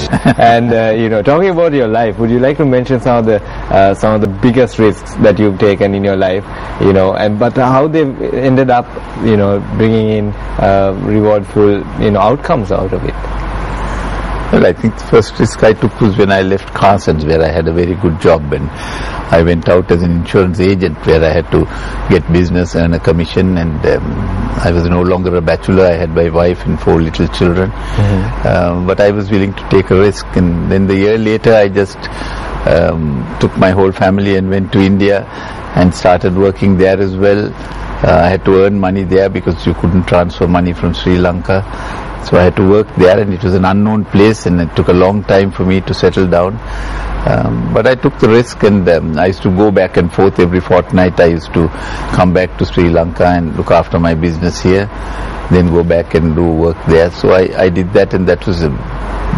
And talking about your life, would you like to mention some of the biggest risks that you've taken in your life, but how they've ended up, bringing in rewardful, outcomes out of it? Well, I think the first risk I took was when I left Carson's, where I had a very good job, and I went out as an insurance agent where I had to get business, earn a commission, and I was no longer a bachelor. I had my wife and 4 little children, but I was willing to take a risk. And then the year later, I just took my whole family and went to India and started working there as well. I had to earn money there because you couldn't transfer money from Sri Lanka. So I had to work there, and it was an unknown place, and it took a long time for me to settle down. But I took the risk, and I used to go back and forth every fortnight. I used to come back to Sri Lanka and look after my business here, then go back and do work there. So I did that, and that was a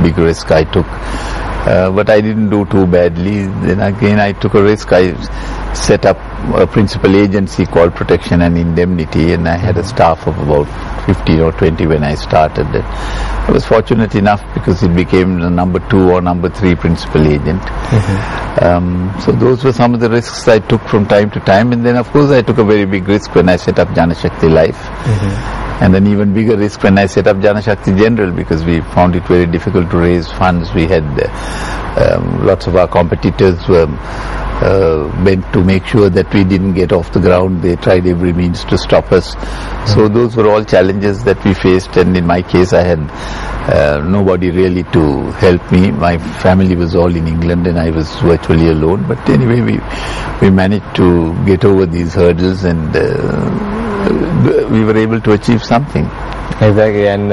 big risk I took. But I didn't do too badly. Then again I took a risk. I set up a principal agency called Protection and Indemnity, and I had a staff of about 15 or 20 when I started. I was fortunate enough because it became the number 2 or number 3 principal agent. So those were some of the risks I took from time to time, and then of course I took a very big risk when I set up Janashakti Life. And an even bigger risk when I set up Janashakti General, because we found it very difficult to raise funds. We had lots of our competitors were bent to make sure that we didn't get off the ground. They tried every means to stop us. So those were all challenges that we faced, and in my case I had nobody really to help me. My family was all in England and I was virtually alone. But anyway, we managed to get over these hurdles, and we were able to achieve something. Exactly. And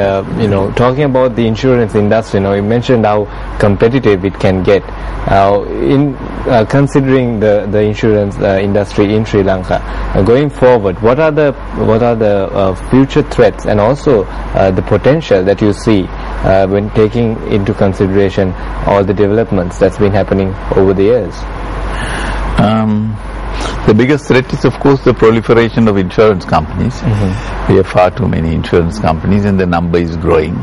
talking about the insurance industry, you mentioned how competitive it can get. In considering the insurance industry in Sri Lanka, going forward, what are the future threats and also the potential that you see when taking into consideration all the developments that's been happening over the years? The biggest threat is, of course, the proliferation of insurance companies. We have far too many insurance companies, and the number is growing.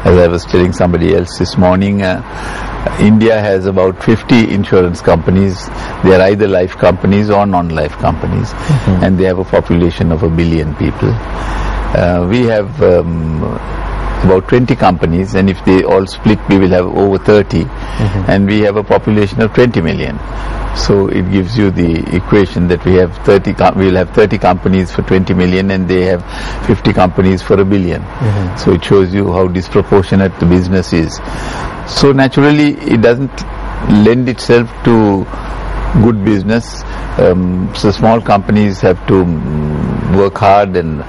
As I was telling somebody else this morning, India has about 50 insurance companies. They are either life companies or non-life companies, and they have a population of 1 billion people. We have about 20 companies, and if they all split, we will have over 30, and we have a population of 20 million. So it gives you the equation that we have 30. We will have 30 companies for 20 million, and they have 50 companies for 1 billion. So it shows you how disproportionate the business is. So naturally, it doesn't lend itself to good business. So small companies have to work hard and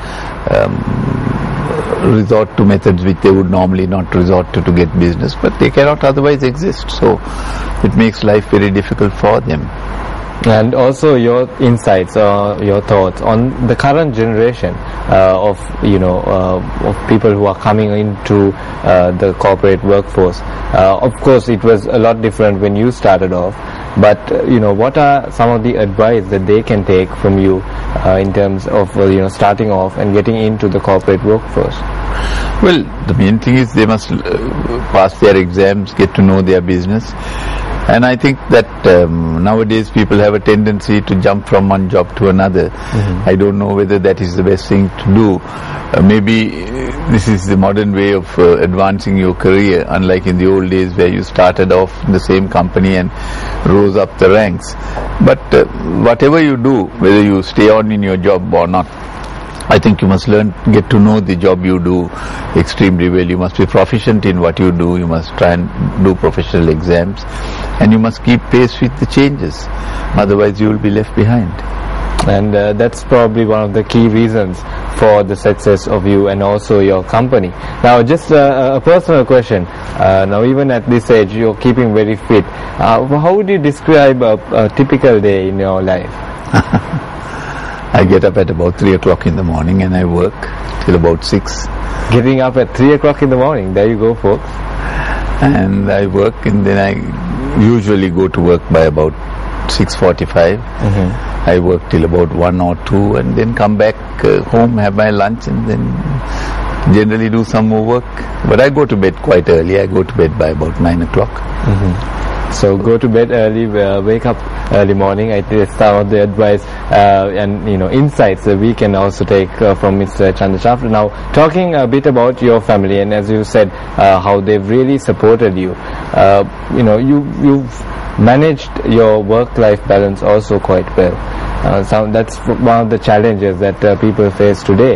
resort to methods which they would normally not resort to get business, but they cannot otherwise exist. So it makes life very difficult for them. And also your insights or your thoughts on the current generation of people who are coming into the corporate workforce. Of course, it was a lot different when you started off, but what are some of the advice that they can take from you in terms of starting off and getting into the corporate workforce? Well, the main thing is they must pass their exams, get to know their business. And I think that nowadays people have a tendency to jump from one job to another. I don't know whether that is the best thing to do. Maybe this is the modern way of advancing your career, unlike in the old days where you started off in the same company and rose up the ranks. But whatever you do, whether you stay on in your job or not, I think you must get to know the job you do extremely well. You must be proficient in what you do. You must try and do professional exams, and you must keep pace with the changes. Otherwise, you will be left behind. And that's probably one of the key reasons for the success of you and also your company. Now, just a personal question. Now, even at this age, you're keeping very fit. How would you describe a typical day in your life? I get up at about 3 o'clock in the morning and I work till about 6. Getting up at 3 o'clock in the morning, there you go, folks. And I work, and then I usually go to work by about 6:45. I work till about 1 or 2 and then come back home, have my lunch, and then generally do some more work. But I go to bed quite early. I go to bed by about 9 o'clock. So go to bed early, wake up early morning. I think some of the advice and insights that we can also take from Mr. Chandrashafta. Now, talking a bit about your family, and as you said, how they've really supported you. You've managed your work-life balance also quite well. So that's one of the challenges that people face today.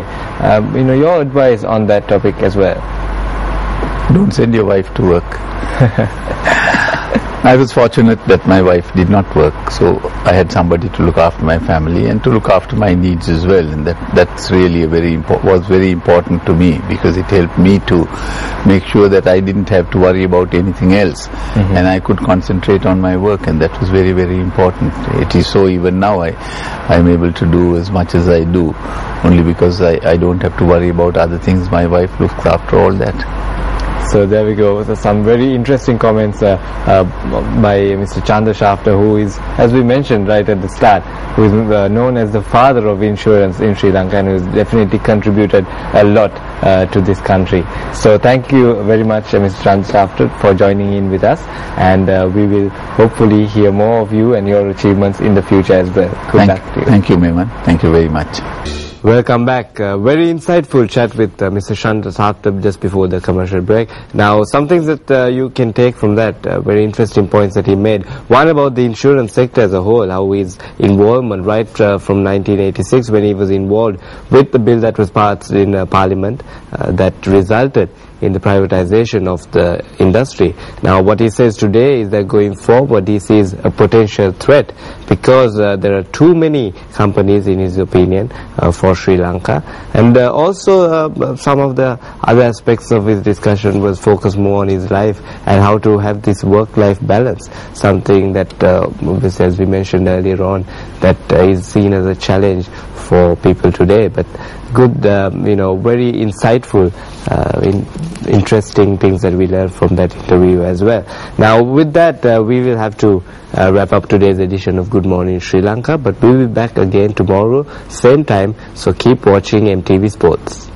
Your advice on that topic as well. Don't send your wife to work. I was fortunate that my wife did not work, so I had somebody to look after my family and to look after my needs as well, and that's really was very important to me, because it helped me to make sure that I didn't have to worry about anything else, and I could concentrate on my work, and that was very, very important. It is so even now I'm able to do as much as I do, only because I don't have to worry about other things. My wife looks after all that. So there we go. So some very interesting comments by Mr. Chandrashafta, who is, as we mentioned right at the start, who is known as the father of insurance in Sri Lanka, and who has definitely contributed a lot to this country. So thank you very much, Mr. Chandrashafta, for joining in with us, and we will hopefully hear more of you and your achievements in the future as well. Good luck to you. Thank you, Mehman. Thank you very much. Welcome back. Very insightful chat with Mr. Chandrashafta just before the commercial break. Now, some things that you can take from that, very interesting points that he made. One about the insurance sector as a whole, how his involvement right from 1986, when he was involved with the bill that was passed in Parliament that resulted in the privatization of the industry. Now, what he says today is that going forward he sees a potential threat, because there are too many companies, in his opinion, for Sri Lanka. And also some of the other aspects of his discussion was focused more on his life and how to have this work-life balance, something that obviously, as we mentioned earlier on, that is seen as a challenge for people today. But good, very insightful, interesting things that we learned from that interview as well. Now, with that, we will have to wrap up today's edition of Good Morning Sri Lanka, but we'll be back again tomorrow, same time, so keep watching MTV Sports.